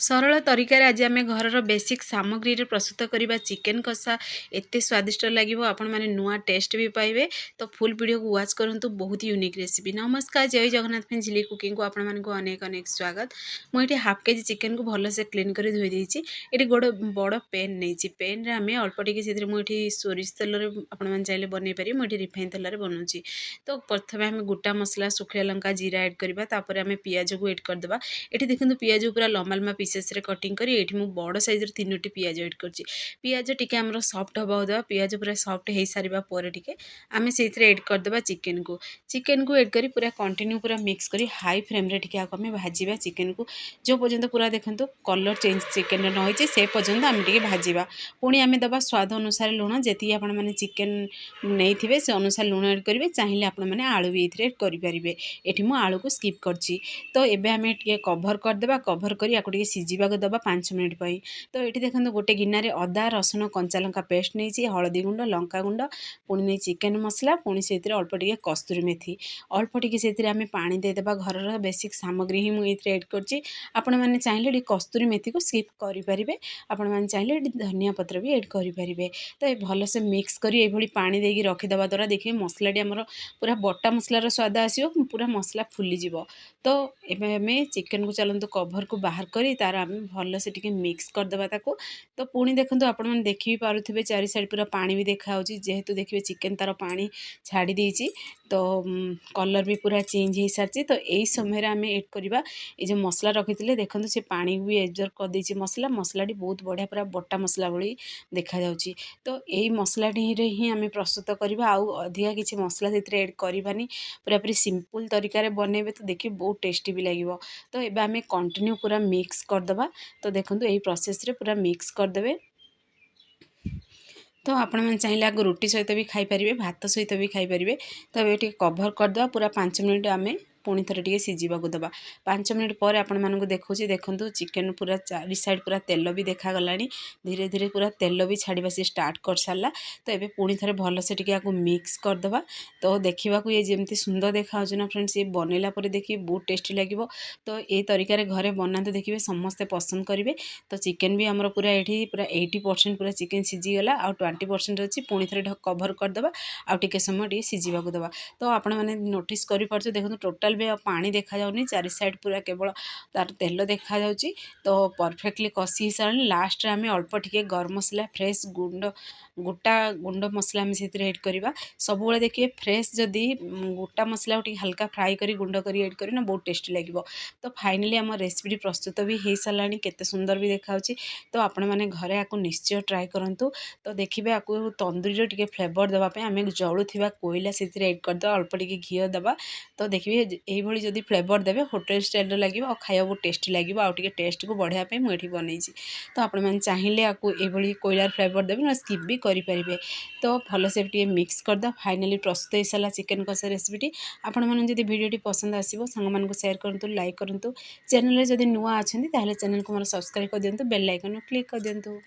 सरल तरीके आज आम घर बेसिक सामग्री प्रस्तुत करवा चिकेन कषा एत स्वादिष्ट लगे आपण मैंने नुआ टेस्ट भी पाइबे। तो फुल वीडियो को वाच करूँ बहुत यूनिक रेसिपी। नमस्कार, जय जगन्नाथ झिली कुकिंग को आपण मानक अनेक अनेक स्वागत। मुझे हाफ केजी चिकेन को भल से क्लीन कर धोई देती। ये गोटे बड़ पेन नहीं पेन रे आम अल्प टे मुझे सोरिष तेल आपण मैंने चाहिए बनई पारे मुझे रिफाइन तेल बनाऊँगी। तो प्रथम आम गोटा मसला सुखिया लंका जीरा एड करवा आम पियाज को एड करदे। ये देखो पियाज पूरा लम्बा लम्बा पीसेस कटिंग करी एठी मु बड़ साइज तीनोटी पियाज एड करछि। पियाज टिके हमर सॉफ्ट हबा दवा। पियाज पूरा सॉफ्ट हो सारिबा पर टिके आमे सेथरे एड कर देबा चिकेन को एड करी पूरा कंटिन्यू पूरा मिक्स करी हाई फ्लेम रे टिके आमे भाजीबा चिकेन को जो पर्यंत पूरा देखंतु कलर चेंज चिकेन न होइछि से पर्यंत आमे टिके भाजीबा। पुणी आमे दबा स्वाद अनुसार लूण जेति आपण माने चिकेन नैथिबे से अनुसार लूण एड करिवे। चाहिए आपण माने आलू भी एथरे एड करि परिबे। एठी मु आलू को स्किप करछि। तो एबे आमे टिके कवर कर देबा। कवर करी आको टिके सिझिबाक दबा 5 मिनिट पई। तो ये देखो गोटे गिनारे अदा रसुण कंचा लंका पेस्ट नहीं हलदी गुंड लंका गुंड पुणी नहीं चिकेन मसला पुणी से अल्प टिके कस्तूरी मेथी अल्प टिके से आम पानी देदेबा। घर बेसिक सामग्री ही मुझे एड करछि। आपण मैंने चाहिए कस्तूरी मेथी को स्किप करें। आपण मैंने चाहिए धनिया पत्र भी एड करें। तो ये भल से मिक्स करी ये पानी देकी रखीदवा द्वारा देखिए मसलाटी आमर पूरा बटा मसलार स्वाद आसो पूरा मसला फुलीज। तो ये चिकेन को चलते कभर को बाहर करी तार आम भल से टिके मिक्स करदे ताकू। तो पुणी देखो आपण मैंने देखी पारे चारि साइड पूरा पानी भी देखा जेहेतु देखिए चिकेन तार पानी छाड़ी देछि। तो कलर भी पूरा चेंज हो सारी। तो यही समय आम एड करवा ये जो मसला रखी थे देखो से पानी भी एब्जर्व कर देछि। मसलाटी बहुत बढ़िया पूरा बटा मसला भली देखा जाउछि। तो यही मसलाटी ही आम प्रस्तुत करवा आउ अधिका किसी मसला से एड करवानी पूरा पूरी सिंपल तरीका बनइबे। तो देखिए बहुत टेस्टी भी लगे। तो ये आम कंटिन्यू पूरा मिक्स करदे। तो देखो यही प्रोसेस रे पूरा मिक्स करदे। तो आपण मैंने चाहिए आग रुटी सहित भी खाई पारिबे भात सहित भी खाई पारिबे। तो ये कवर करदे पूरा 5 मिनिट आम पुणी थे टे सिझाक दबा। 5 मिनिट पर आपण मानक देखो देखो चिकेन पूरा चारि साइड पूरा तेल भी देखा गला। धीरे धीरे पूरा तेल भी छाड़ा सी स्टार्ट कर सारा। तो ये पुणी थे भल से टिके आपको मिक्स करदे। तो देखा ये जमी सुंदर देखा ना फ्रेंड्स ये बनैला देखिए बहुत टेस्टी लगे। तो ये तरीके घरे बनाते देखिए समस्ते पसंद करेंगे। तो चिकेन भी आमर पूरा ये पूरा 80% पूरा चिकेन सिझीगला आ 20% अच्छी पुणी थे कवर करदे आ टिके समय टे सिझाक दबा। तो आपण मैंने नोटिस कर देखो टोटाल भी पानी देखा जाउनी चारि साइड पूरा केवल तार तेल देखा जाउची। तो परफेक्टली कषि सारे लास्ट आम अल्प टिके गरम मसला फ्रेश गुंड गोटा गुंड मसला आम से एड करवा। सब देखिए फ्रेश जदि गोटा मसला हल्का फ्राई करी गुंड करी एड करी ना बहुत टेस्टी लगे। तो फाइनली आम रेसिपी प्रस्तुत भी हो सारा केते सुंदर भी देखा। तो आपण मैंने घरे आपको निश्चय ट्राए करूँ। तो देखिए आपको तंदूरी टिके फ्लेवर देवाई आम जलुवा कोयला से एड करदे अल्प टिके घी दबा। तो देखिए यही जदि फ्लेवर देवे होटेल स्टाइल लगे और खाया बहुत टेस्टी लगे आउ टिके टेस्ट को बढ़ाई मुझे बनई। तो आपण मैंने चाहिए आपको ये कोयलार फ्लेवर देवे ना स्किप भी करेंगे। तो भल से टे मिक्स करदे। फाइनली प्रस्तुत हो सारा चिकेन कषा रेसिपी। आपण मैंने जब वीडियो पसंद आसो सांग मानक शेयर करूँ लाइक करूँ। चैनल जदि नुआ अच्छा चैनल को मोर सब्सक्राइब कर दिंतु बेल आइकन क्लिक कर दिंतु।